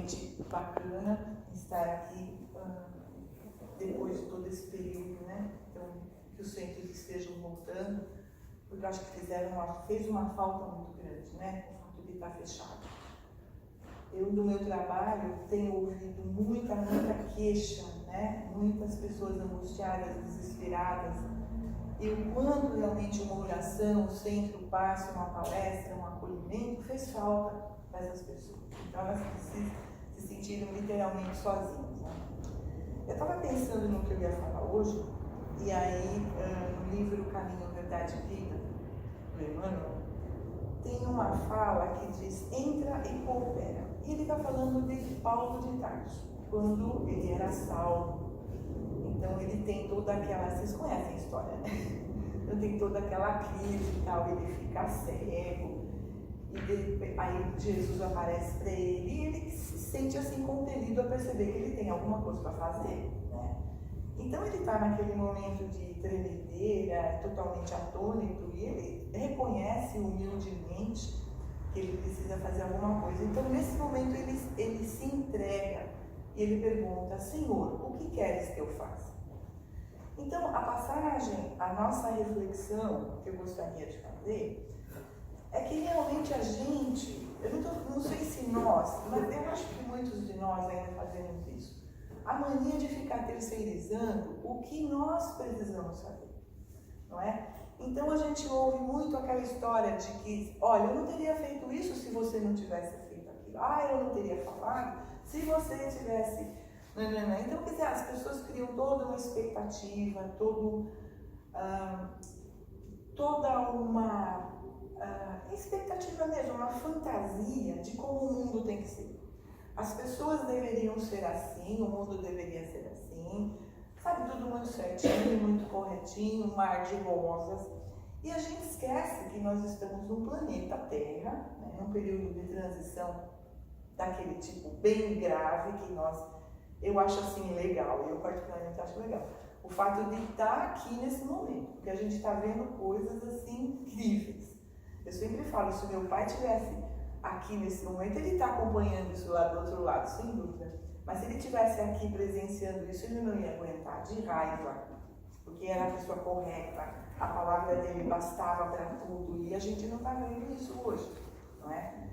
realmente bacana estar aqui depois de todo esse período, né? Então, que os centros estejam voltando, porque eu acho que fez uma falta muito grande, né? O fato de estar fechado. Eu, no meu trabalho, tenho ouvido muita queixa, né? Muitas pessoas angustiadas, desesperadas. E o quanto realmente uma oração, um centro, um passe, uma palestra, um acolhimento fez falta para essas pessoas. Então elas se sentiram literalmente sozinhas. Né? Eu estava pensando no que eu ia falar hoje, e aí no livro Caminho, Verdade e Vida, do Emmanuel, tem uma fala que diz: entra e coopera. E ele está falando de Paulo de Tarso, quando ele era salvo. Então ele tem toda aquela, vocês conhecem a história, né? Então tem toda aquela crise e tal, ele fica cego, e aí Jesus aparece para ele e ele se sente assim compelido a perceber que ele tem alguma coisa para fazer, né? Então ele está naquele momento de tremedeira, totalmente atônito, e ele reconhece humildemente que ele precisa fazer alguma coisa. Então nesse momento ele se entrega e ele pergunta: Senhor, o que queres que eu faça? Então, a passagem, a nossa reflexão que eu gostaria de fazer é que realmente a gente, eu não sei se nós, mas eu acho que muitos de nós ainda fazemos isso, a mania de ficar terceirizando o que nós precisamos saber, não é? Então a gente ouve muito aquela história de que, olha, eu não teria feito isso se você não tivesse feito aquilo, eu não teria falado se você tivesse... Então, quer dizer, as pessoas criam toda uma expectativa, toda uma expectativa mesmo, uma fantasia de como o mundo tem que ser. As pessoas deveriam ser assim, o mundo deveria ser assim, sabe, tudo muito certinho, muito corretinho, um mar de rosas. E a gente esquece que nós estamos no planeta Terra, né, num período de transição daquele tipo bem grave que eu acho assim legal, eu particularmente acho legal, o fato de estar aqui nesse momento, porque a gente está vendo coisas assim incríveis. Eu sempre falo, se o meu pai estivesse aqui nesse momento, ele está acompanhando isso lá do outro lado, sem dúvida, mas se ele estivesse aqui presenciando isso, ele não ia aguentar, de raiva, porque era a pessoa correta, a palavra dele bastava para tudo, e a gente não está vendo isso hoje, não é?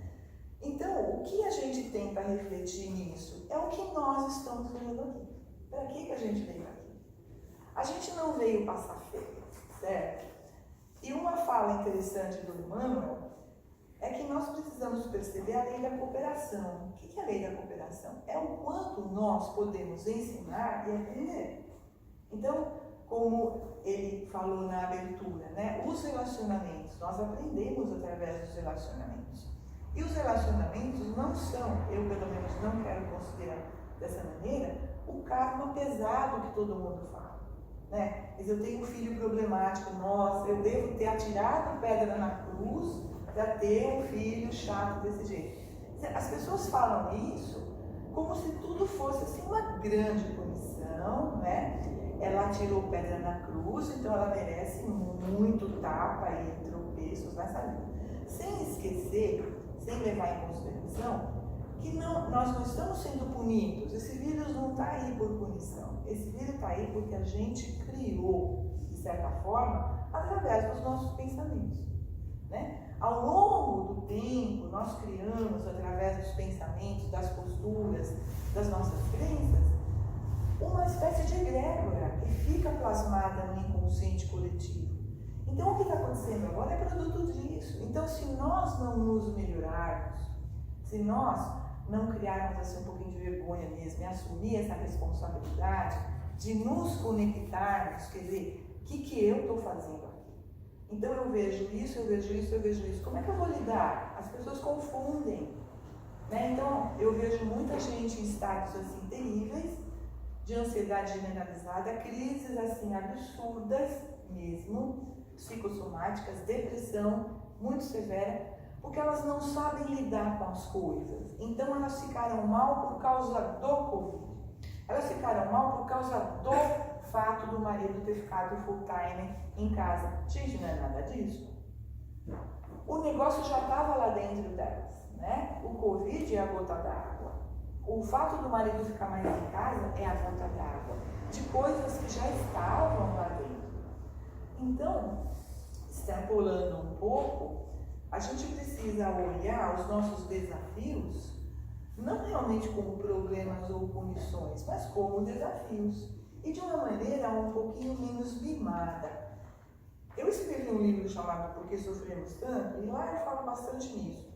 Então, o que a gente tem para refletir nisso é o que nós estamos vendo aqui. Para que a gente veio aqui? A gente não veio passar férias, certo? E uma fala interessante do Emmanuel é que nós precisamos perceber a lei da cooperação. O que é a lei da cooperação? É o quanto nós podemos ensinar e aprender. Então, como ele falou na abertura, né? Os relacionamentos, nós aprendemos através dos relacionamentos. E os relacionamentos não são, eu pelo menos não quero considerar dessa maneira, o karma pesado que todo mundo fala, né? Mas eu tenho um filho problemático, nossa, eu devo ter atirado pedra na cruz para ter um filho chato desse jeito. As pessoas falam isso como se tudo fosse assim uma grande punição, né? Ela atirou pedra na cruz, então ela merece muito tapa e tropeços nessa vida. Sem esquecer, sem levar em consideração, que nós não estamos sendo punidos. Esse vírus não está aí por punição. Esse vírus está aí porque a gente criou, de certa forma, através dos nossos pensamentos, né? Ao longo do tempo, nós criamos, através dos pensamentos, das posturas, das nossas crenças, uma espécie de egrégora que fica plasmada no inconsciente coletivo. Então, o que está acontecendo agora é produto disso. Então, se nós não nos melhorarmos, se nós não criarmos assim um pouquinho de vergonha mesmo e assumir essa responsabilidade de nos conectarmos, quer dizer, o que eu estou fazendo aqui? Então, eu vejo isso, eu vejo isso, eu vejo isso. Como é que eu vou lidar? As pessoas confundem, né? Então, eu vejo muita gente em estados assim terríveis, de ansiedade generalizada, crises assim absurdas mesmo, psicossomáticas, depressão muito severa, porque elas não sabem lidar com as coisas. Então elas ficaram mal por causa do Covid. Elas ficaram mal por causa do fato do marido ter ficado full time em casa. Gente, não é nada disso. O negócio já estava lá dentro delas, né? O Covid é a gota d'água. O fato do marido ficar mais em casa é a gota d'água de coisas que já estavam lá dentro. Então, extrapolando um pouco, a gente precisa olhar os nossos desafios não realmente como problemas ou punições, mas como desafios. E de uma maneira um pouquinho menos mimada. Eu escrevi um livro chamado Por que Sofremos Tanto, e lá eu falo bastante nisso.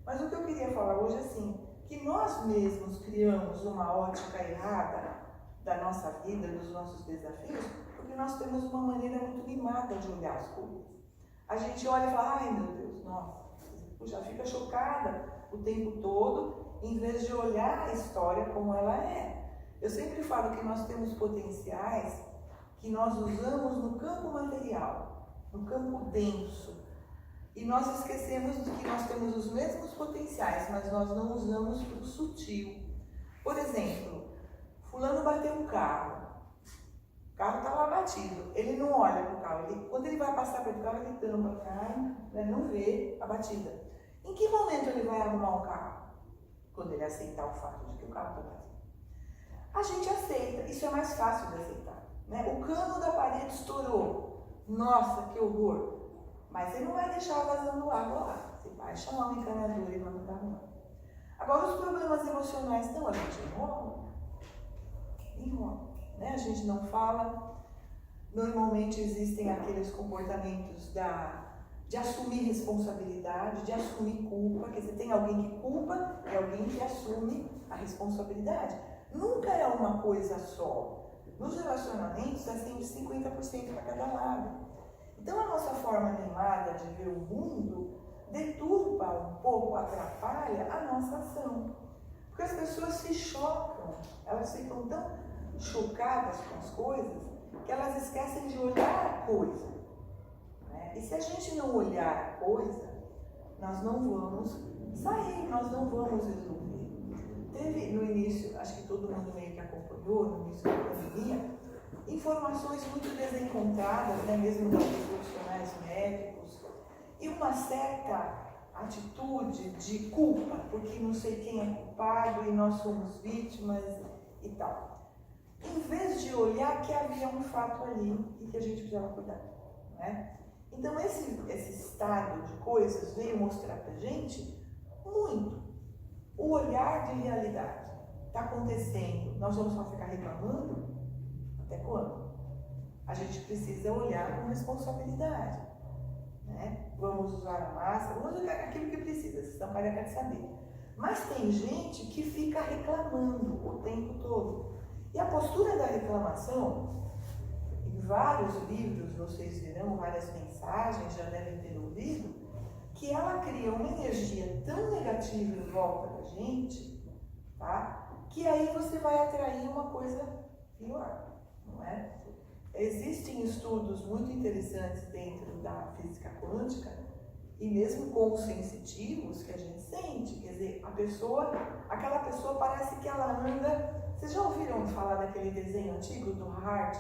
Mas o que eu queria falar hoje é assim, que nós mesmos criamos uma ótica errada da nossa vida, dos nossos desafios, porque nós temos uma maneira muito mimada de olhar as coisas. A gente olha e fala, ai meu Deus, nossa, já fica chocada o tempo todo, em vez de olhar a história como ela é. Eu sempre falo que nós temos potenciais que nós usamos no campo material, no campo denso. E nós esquecemos de que nós temos os mesmos potenciais, mas nós não usamos o sutil. Por exemplo, fulano bateu um carro. O carro está lá batido. Ele não olha para o carro. Quando ele vai passar pelo carro, ele tampa a cara, né, não vê a batida. Em que momento ele vai arrumar um carro? Quando ele aceitar o fato de que o carro está batido. A gente aceita, isso é mais fácil de aceitar. Né? O cano da parede estourou. Nossa, que horror! Mas ele não vai deixar vazando água lá. Você vai chamar um encanador e vai mandar arrumar. Agora, os problemas emocionais, não, a gente enrola. Né? A gente não fala. Normalmente existem aqueles comportamentos de assumir responsabilidade, de assumir culpa. Quer dizer, tem alguém que culpa e alguém que assume a responsabilidade. Nunca é uma coisa só. Nos relacionamentos é sempre 50% para cada lado. Então a nossa forma animada de ver o mundo deturpa um pouco, atrapalha a nossa ação. Porque as pessoas se chocam, elas ficam tão chocadas com as coisas que elas esquecem de olhar a coisa. Né? E se a gente não olhar a coisa, nós não vamos sair, nós não vamos resolver. Teve no início, acho que todo mundo meio que acompanhou, no início da pandemia, informações muito desencontradas, né, mesmo dos profissionais médicos, e uma certa atitude de culpa, porque não sei quem é culpado e nós somos vítimas e tal. Em vez de olhar que havia um fato ali e que a gente precisava cuidar. Né? Então esse estado de coisas veio mostrar pra gente muito o olhar de realidade. Está acontecendo, nós vamos só ficar reclamando? Até quando? A gente precisa olhar com responsabilidade. Né? Vamos usar a máscara, vamos usar aquilo que precisa, senão vai quer saber. Mas tem gente que fica reclamando o tempo todo. E a postura da reclamação, em vários livros vocês verão, várias mensagens, já devem ter ouvido, que ela cria uma energia tão negativa em volta da gente, tá? Que aí você vai atrair uma coisa pior, não é? Existem estudos muito interessantes dentro da física quântica e mesmo com os sensitivos que a gente sente, quer dizer, aquela pessoa parece que ela anda. Vocês já ouviram falar daquele desenho antigo do Hart,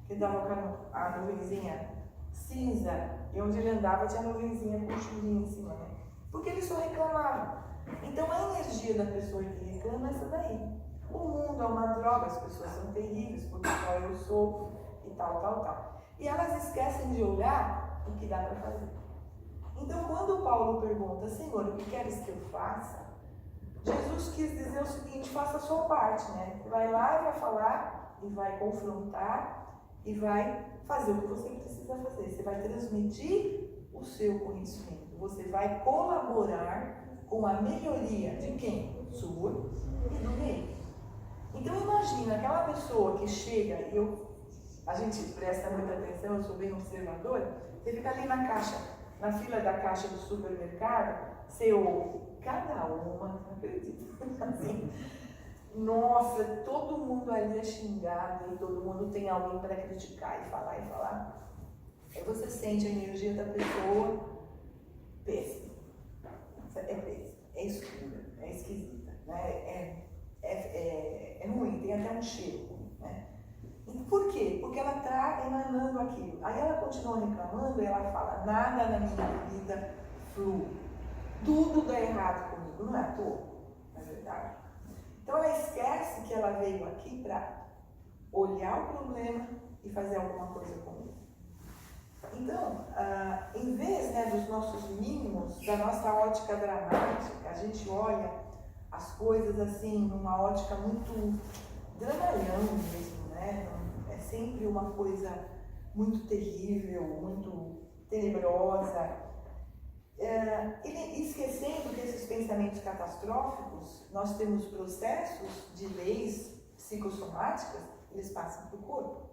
que dava a nuvenzinha cinza e onde ele andava tinha a nuvenzinha com chuvinha em cima, né? Porque ele só reclamava. Então a energia da pessoa que reclama é essa daí. O mundo é uma droga, as pessoas são terríveis porque só eu sou e tal. E elas esquecem de olhar o que dá para fazer. Então quando Paulo pergunta, Senhor, o que queres que eu faça? Jesus quis dizer o seguinte, faça a sua parte, né? Vai lá e vai falar, e vai confrontar, e vai fazer o que você precisa fazer. Você vai transmitir o seu conhecimento. Você vai colaborar com a melhoria de quem? Sua e do reino. Então imagina aquela pessoa que chega, e a gente presta muita atenção, eu sou bem observadora, você fica ali na fila da caixa do supermercado, você ouve cada uma, não acredito, assim, nossa, todo mundo ali é xingado e todo mundo tem alguém para criticar e falar. Aí você sente a energia da pessoa péssima, é péssima, é escura, é esquisita, né? É ruim, tem até um cheiro, né? E por quê? Porque ela está emanando aquilo. Aí ela continua reclamando e ela fala, nada na minha vida flui. Tudo dá errado comigo, não é à toa, não é verdade? Então ela esquece que ela veio aqui para olhar o problema e fazer alguma coisa com ele. Então, em vez, né, dos nossos mínimos, da nossa ótica dramática, a gente olha as coisas assim, numa ótica muito dramalhão mesmo, né? É sempre uma coisa muito terrível, muito tenebrosa. Esquecendo que esses pensamentos catastróficos, nós temos processos de leis psicossomáticas, eles passam para o corpo.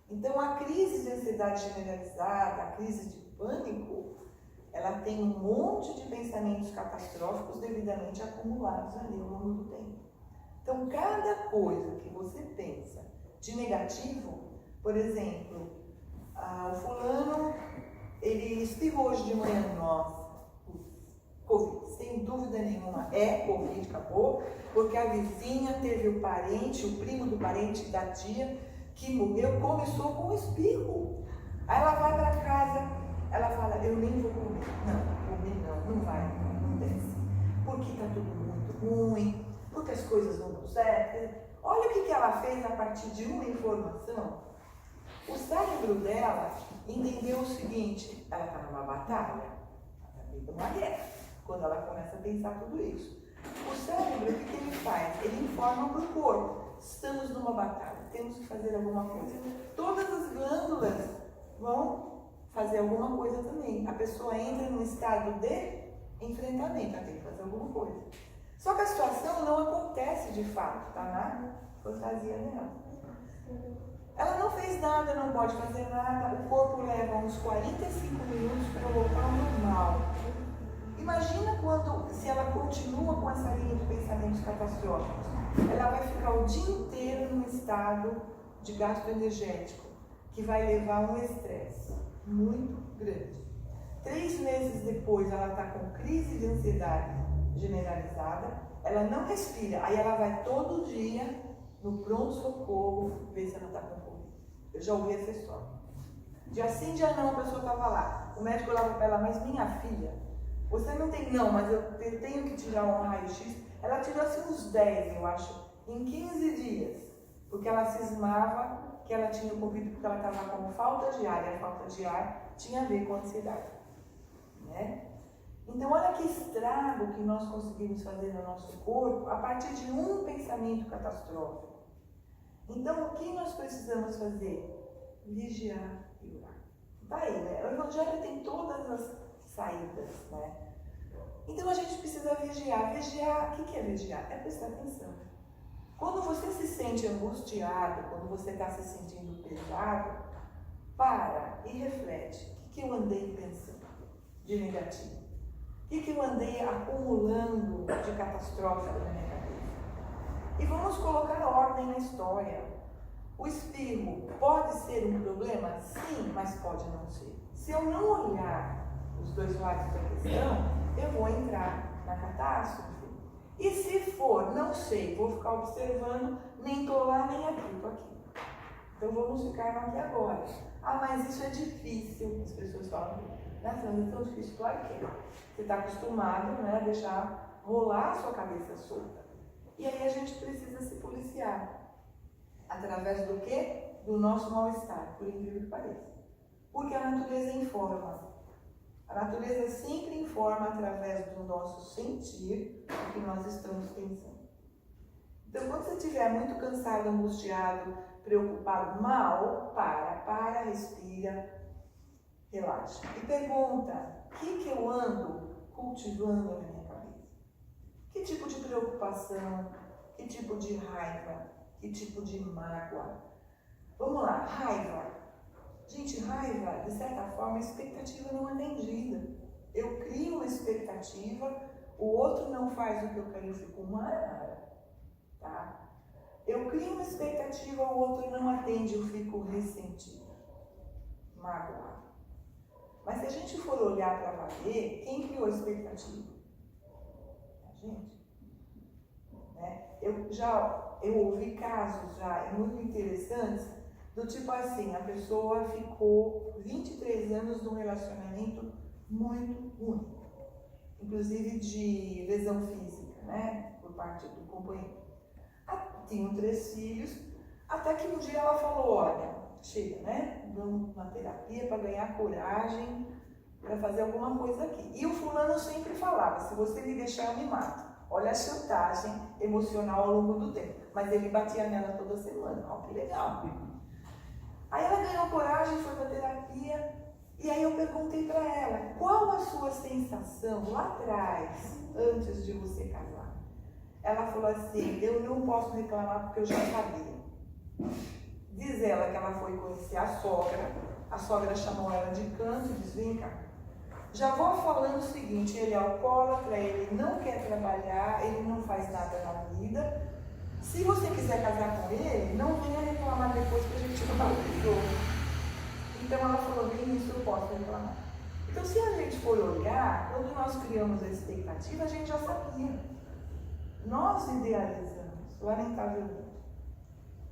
Então, a crise de ansiedade generalizada, a crise de pânico, ela tem um monte de pensamentos catastróficos devidamente acumulados ali ao longo do tempo. Então, cada coisa que você pensa de negativo, por exemplo, o fulano, ele espirrou hoje de manhã, nossa, Covid, sem dúvida nenhuma, é Covid, acabou, porque a vizinha teve o parente, o primo do parente da tia, que morreu, começou com um espirro. Aí ela vai para casa, ela fala, eu nem vou comer. Não, comer não vai, não desce. Porque está tudo muito ruim, porque as coisas não dão certo. Olha o que ela fez a partir de uma informação. O cérebro dela entendeu o seguinte, ela está numa batalha, ela está numa guerra, quando ela começa a pensar tudo isso. O cérebro, o que ele faz? Ele informa para o corpo, estamos numa batalha, temos que fazer alguma coisa. Todas as glândulas vão fazer alguma coisa também. A pessoa entra num estado de enfrentamento, ela tem que fazer alguma coisa. Só que a situação não acontece de fato, está na fantasia dela. Ela não fez nada, não pode fazer nada, o corpo leva uns 45 minutos para voltar ao normal. Imagina se ela continua com essa linha de pensamentos catastróficos. Ela vai ficar o dia inteiro num estado de gasto energético, que vai levar a um estresse muito grande. 3 meses depois, ela está com crise de ansiedade generalizada, ela não respira, aí ela vai todo dia no pronto-socorro ver se ela está com Covid. Eu já ouvi essa história. Dia sim, dia não, a pessoa estava lá. O médico olhava para ela, mas minha filha, você não tem, não, mas eu tenho que tirar um raio-x. Ela tirou assim uns 10, eu acho, em 15 dias. Porque ela cismava que ela tinha Covid porque ela estava com falta de ar. E a falta de ar tinha a ver com a ansiedade. Né? Então, olha que estrago que nós conseguimos fazer no nosso corpo a partir de um pensamento catastrófico. Então, o que nós precisamos fazer? Vigiar e orar. Tá aí, né? O Evangelho tem todas as saídas, né? Então a gente precisa vigiar. Vigiar, o que é vigiar? É prestar atenção. Quando você se sente angustiado, quando você está se sentindo pesado, para e reflete. O que eu andei pensando de negativo? O que eu andei acumulando de catastrófico na minha cabeça? E vamos colocar ordem na história. O espirro pode ser um problema? Sim, mas pode não ser. Se eu não olhar os dois lados da questão, eu vou entrar na catástrofe. E se for, não sei, vou ficar observando, nem estou lá, nem aqui, estou aqui. Então vamos ficar aqui agora. Ah, mas isso é difícil, as pessoas falam, nossa, mas é tão difícil, claro que é. Você está acostumado, né, a deixar rolar a sua cabeça solta. E aí a gente precisa se policiar. Através do quê? Do nosso mal-estar, por incrível que pareça. Porque a natureza informa. A natureza sempre informa através do nosso sentir o que nós estamos pensando. Então, quando você estiver muito cansado, angustiado, preocupado, mal, para, respira, relaxa. E pergunta, o que eu ando cultivando na minha cabeça? Que tipo de preocupação? Que tipo de raiva? Que tipo de mágoa? Vamos lá, raiva. Gente, raiva, de certa forma, é expectativa não atendida. Eu crio uma expectativa, o outro não faz o que eu quero, eu fico marada, tá? Eu crio uma expectativa, o outro não atende, eu fico ressentido, magoado. Mas se a gente for olhar para valer, quem criou a expectativa? A gente. Né? Eu ouvi casos já muito interessantes, do tipo assim, a pessoa ficou 23 anos num relacionamento muito ruim, inclusive de lesão física, né, por parte do companheiro. tinham 3 filhos, até que um dia ela falou, olha, chega, né? Vamos na terapia para ganhar coragem, para fazer alguma coisa aqui. E o fulano sempre falava, se você me deixar eu me mato. Olha a chantagem emocional ao longo do tempo. Mas ele batia nela toda semana, ó, que legal. Aí ela ganhou coragem, foi para terapia, e aí eu perguntei para ela, qual a sua sensação lá atrás, antes de você casar? Ela falou assim, eu não posso reclamar porque eu já sabia. Diz ela que ela foi conhecer a sogra chamou ela de canto e disse, vem cá, já vou falando o seguinte, ele é alcoólatra, ele não quer trabalhar, ele não faz nada na vida, se você quiser casar com ele, não venha reclamar depois que a gente não valorizou. Então ela falou, bem isso eu posso reclamar. Então se a gente for olhar, quando nós criamos a expectativa, a gente já sabia. Nós idealizamos, lamentavelmente.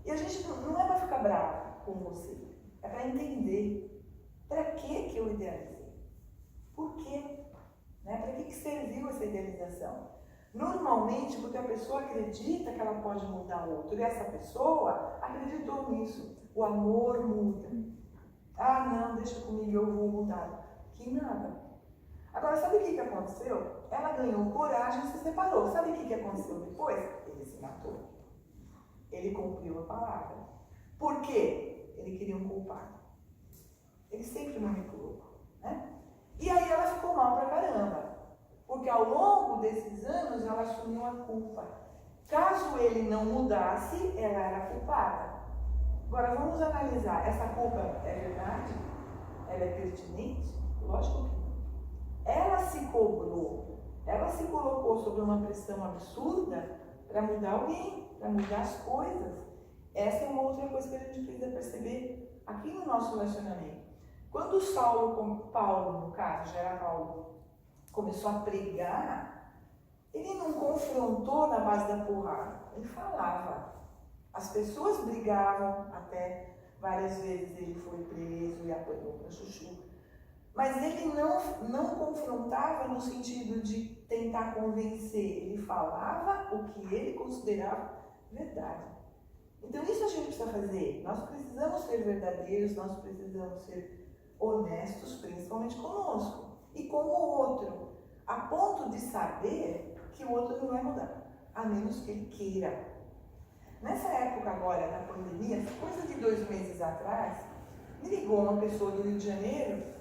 E a gente não é para ficar bravo com você, é para entender para que eu idealizei. Por quê? Né? Para que serviu essa idealização? Normalmente porque a pessoa acredita que ela pode mudar o outro, e essa pessoa acreditou nisso. O amor muda. Ah, não, deixa comigo, eu vou mudar. Que nada. Agora, sabe o que aconteceu? Ela ganhou coragem e se separou. Sabe o que aconteceu depois? Ele se matou. Ele cumpriu a palavra. Por quê? Ele queria um culpado. Ele sempre manipulou, né? E aí ela ficou mal pra caramba. Porque ao longo desses anos ela assumiu a culpa. Caso ele não mudasse, ela era culpada. Agora vamos analisar. Essa culpa é verdade? Ela é pertinente? Lógico que não. Ela se cobrou. Ela se colocou sob uma pressão absurda para mudar alguém, para mudar as coisas. Essa é uma outra coisa que a gente precisa perceber aqui no nosso relacionamento. Quando Paulo, no caso, já era Paulo, começou a pregar, ele não confrontou na base da porrada, ele falava. As pessoas brigavam, até várias vezes ele foi preso e apanhou para chuchu. Mas ele não confrontava no sentido de tentar convencer, ele falava o que ele considerava verdade. Então isso a gente precisa fazer, nós precisamos ser verdadeiros, nós precisamos ser honestos, principalmente conosco e com o outro, a ponto de saber que o outro não vai mudar, a menos que ele queira. Nessa época agora, na pandemia, coisa de 2 meses atrás, me ligou uma pessoa do Rio de Janeiro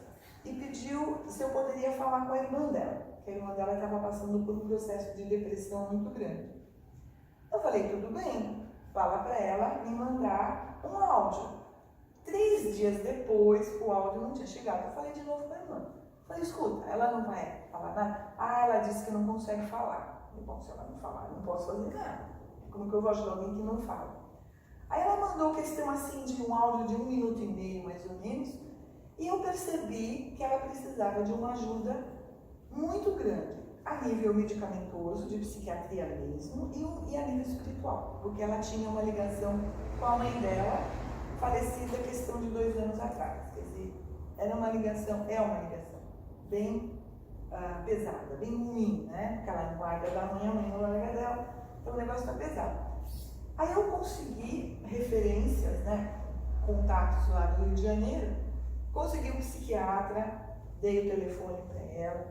e pediu se eu poderia falar com a irmã dela, que a irmã dela estava passando por um processo de depressão muito grande. Eu falei, tudo bem, fala para ela me mandar um áudio. 3 dias depois, o áudio não tinha chegado. Eu falei de novo para a irmã. Falei, escuta, ela não vai falar nada? Ah, ela disse que não consegue falar. Eu falei, bom, se ela não falar, eu não posso fazer nada. Como que eu vou ajudar alguém que não fala? Aí ela mandou questão assim de um áudio de 1 minuto e meio, mais ou menos, e eu percebi que ela precisava de uma ajuda muito grande, a nível medicamentoso, de psiquiatria mesmo, e a nível espiritual, porque ela tinha uma ligação com a mãe dela, falecida questão de 2 anos atrás. Quer dizer, é uma ligação bem pesada, bem ruim, né? Porque ela não guarda da mãe, a mãe não larga dela, então o negócio está pesado. Aí eu consegui referências, né? Contatos lá do Rio de Janeiro, consegui um psiquiatra, dei o telefone para ela,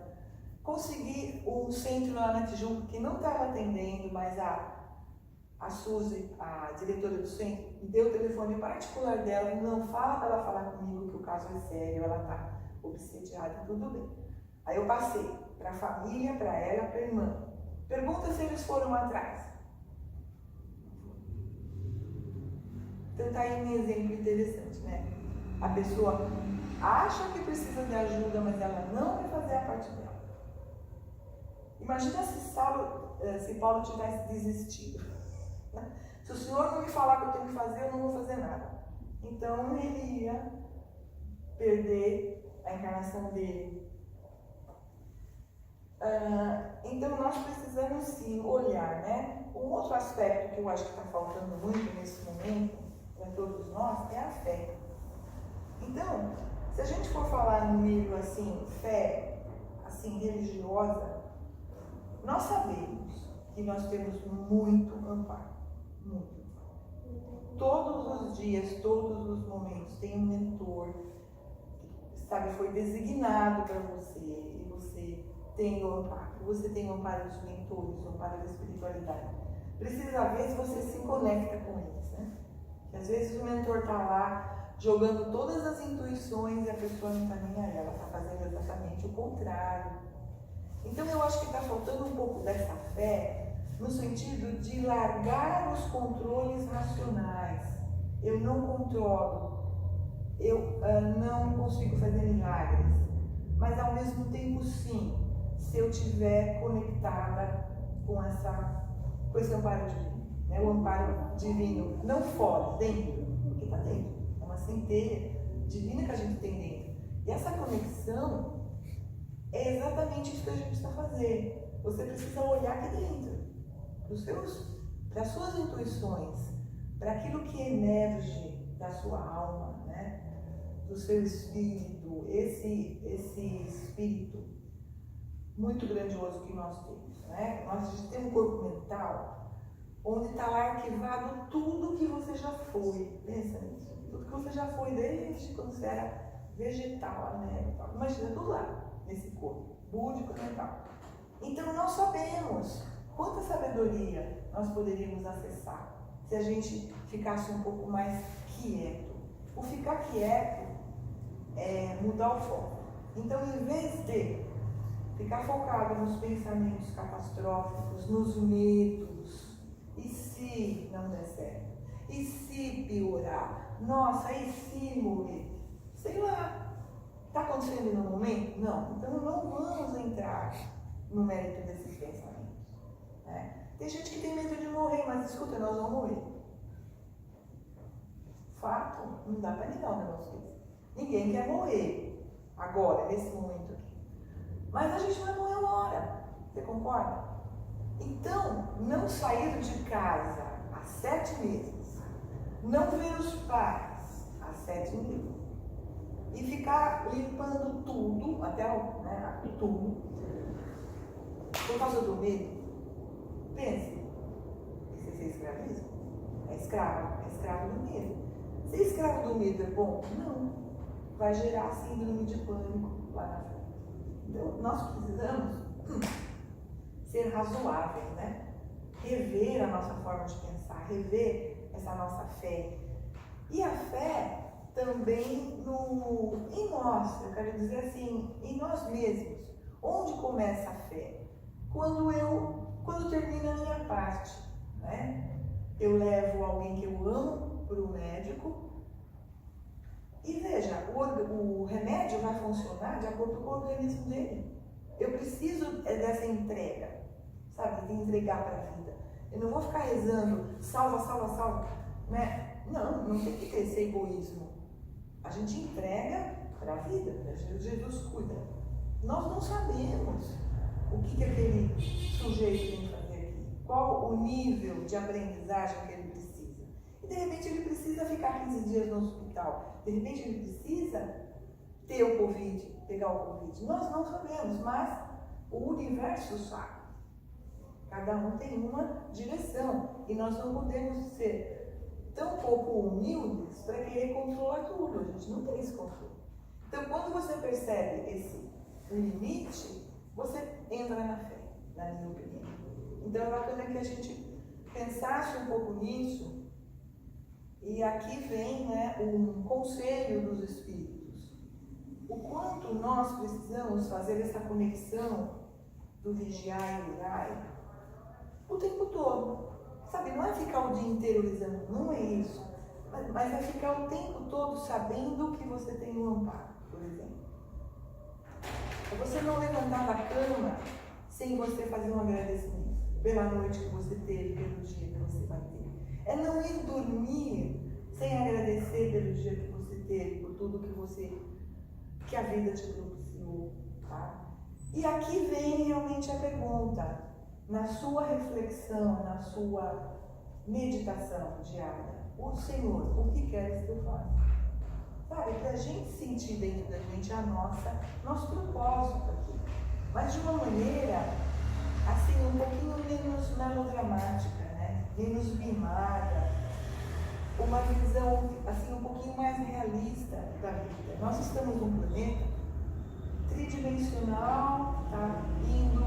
consegui um centro lá na Tijuca que não estava atendendo, mas a Suzy, a diretora do centro, me deu o telefone particular dela, não fala para ela falar comigo que o caso é sério, ela está obsediada, tudo bem. Aí eu passei para a família, para ela, para a irmã. Pergunta se eles foram atrás. Então está aí um exemplo interessante, né? A pessoa acha que precisa de ajuda, mas ela não vai fazer a parte dela. Imagina se Paulo tivesse desistido. Né? Se o Senhor não me falar o que eu tenho que fazer, eu não vou fazer nada. Então ele ia perder a encarnação dele. Então nós precisamos sim olhar, né? Um outro aspecto que eu acho que está faltando muito nesse momento para todos nós é a fé. Então, se a gente for falar no nível assim, fé, assim, religiosa, nós sabemos que nós temos muito amparo. Muito. Todos os dias, todos os momentos, tem um mentor, sabe, foi designado para você, e você tem o amparo. Você tem o amparo dos mentores, o amparo da espiritualidade. Precisa ver se você se conecta com eles, né? Que às vezes o mentor está lá jogando todas as intuições e a pessoa não está nem aí, ela está fazendo exatamente o contrário. Então eu acho que está faltando um pouco dessa fé no sentido de largar os controles racionais. Eu não controlo, eu não consigo fazer milagres, mas ao mesmo tempo sim, se eu estiver conectada com esse amparo divino, né? O amparo divino, não fora, dentro, porque está dentro, é uma centelha divina que a gente tem dentro. E essa conexão é exatamente isso que a gente precisa fazer. Você precisa olhar aqui dentro, para as suas intuições, para aquilo que emerge da sua alma, né? Do seu espírito, esse espírito muito grandioso que nós temos, né? Nós temos um corpo mental onde está lá arquivado tudo que você já foi. Pensa nisso. Tudo que você já foi desde quando você era vegetal, né? Imagina tudo lá, nesse corpo, búdico e mental. Então nós sabemos quanta sabedoria nós poderíamos acessar se a gente ficasse um pouco mais quieto. O ficar quieto é mudar o foco. Então, em vez de ficar focado nos pensamentos catastróficos, nos medos, e se não der certo? E se piorar? Nossa, e se morrer? Sei lá. Está acontecendo no momento? Não. Então, não vamos entrar no mérito desses pensamentos, né? Tem gente que tem medo de morrer, mas escuta, nós vamos morrer. Fato, não dá para negar um negócio desse. Ninguém quer morrer agora, nesse momento aqui. Mas a gente vai morrer uma hora. Você concorda? Então, não sair de casa há 7 meses, não ver os pais há 7 meses e ficar limpando tudo, até tudo, por causa do medo. Pense, isso é escravismo? É escravo do medo. Ser escravo do medo é bom? Não. Vai gerar síndrome de pânico lá na frente. Então, nós precisamos ser razoáveis, né? Rever a nossa forma de pensar, rever essa nossa fé. E a fé também em nós, eu quero dizer assim, em nós mesmos. Onde começa a fé? Quando termina a minha parte, né? Eu levo alguém que eu amo para o médico e veja, o remédio vai funcionar de acordo com o organismo dele. Eu preciso dessa entrega, sabe? De entregar para a vida. Eu não vou ficar rezando, salva, né? Não tem que ter esse egoísmo. A gente entrega para a vida, Jesus cuida. Nós não sabemos o que aquele sujeito tem que fazer aqui, qual o nível de aprendizagem que ele precisa. E de repente ele precisa ficar 15 dias no hospital, de repente ele precisa ter o Covid, pegar o Covid. Nós não sabemos, mas o universo sabe. Cada um tem uma direção e nós não podemos ser tão pouco humildes para querer controlar tudo. A gente não tem esse controle. Então, quando você percebe esse limite, você entra na fé, na minha opinião. Então, é bacana que a gente pensasse um pouco nisso. E aqui vem, né, um conselho dos espíritos. O quanto nós precisamos fazer essa conexão do vigiar e orar o tempo todo. Sabe, não é ficar o dia inteiro rezando, não é isso. Mas é ficar o tempo todo sabendo que você tem um amparo, por exemplo. É você não levantar da cama sem você fazer um agradecimento pela noite que você teve, pelo dia que você vai ter. É não ir dormir sem agradecer pelo dia que você teve, por tudo que a vida te propiciou, tá? E aqui vem realmente a pergunta, na sua reflexão, na sua meditação diária, o Senhor, o que queres que eu faça? Sabe, para a gente sentir dentro da gente nosso propósito aqui, mas de uma maneira, assim, um pouquinho menos melodramática, né? menos bimada, uma visão assim, um pouquinho mais realista da vida. Nós estamos num planeta tridimensional, tá indo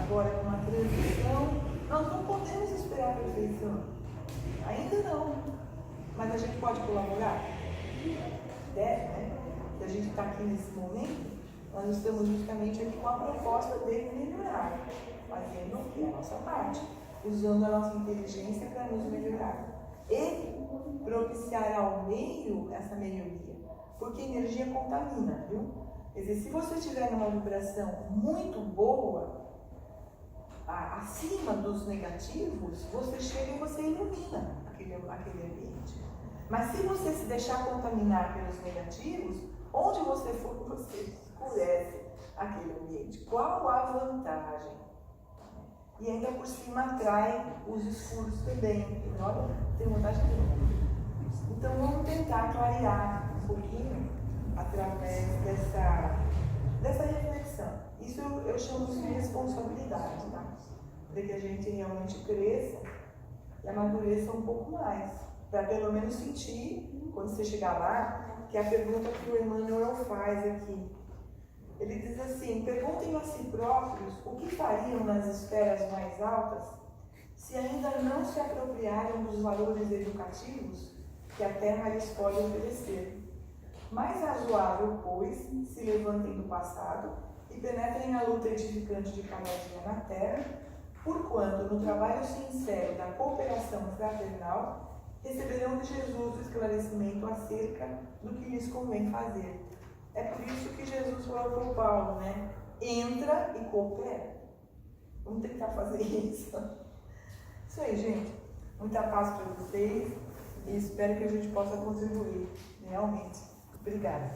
agora com uma transição. Nós não podemos esperar a perfeição, ainda não, mas a gente pode colaborar? Deve, né? Se a gente está aqui nesse momento, nós estamos justamente aqui com a proposta de melhorar, fazendo o que? A nossa parte, usando a nossa inteligência para nos melhorar e propiciar ao meio essa melhoria, porque energia contamina, viu? Quer dizer, se você estiver numa vibração muito boa, acima dos negativos, você chega e você ilumina aquele ambiente. Mas se você se deixar contaminar pelos negativos, onde você for, você escurece aquele ambiente. Qual a vantagem? E ainda por cima atrai os escuros também. Olha, tem vantagem nenhuma. Então vamos tentar clarear um pouquinho através dessa reflexão. Isso eu chamo de responsabilidade, tá? Para que a gente realmente cresça e amadureça um pouco mais. Para pelo menos sentir, quando você chegar lá, que é a pergunta que o Emmanuel faz aqui. Ele diz assim: perguntem a si próprios o que fariam nas esferas mais altas se ainda não se apropriaram dos valores educativos que a Terra lhes pode oferecer. Mais razoável, pois, se levantem do passado e penetrem na luta edificante de cada dia na Terra, porquanto no trabalho sincero da cooperação fraternal receberão de Jesus o esclarecimento acerca do que lhes convém fazer. É por isso que Jesus falou para o Paulo, né? Entra e coopera. Vamos tentar fazer isso. Isso aí, gente. Muita paz para vocês e espero que a gente possa contribuir, realmente. Obrigada.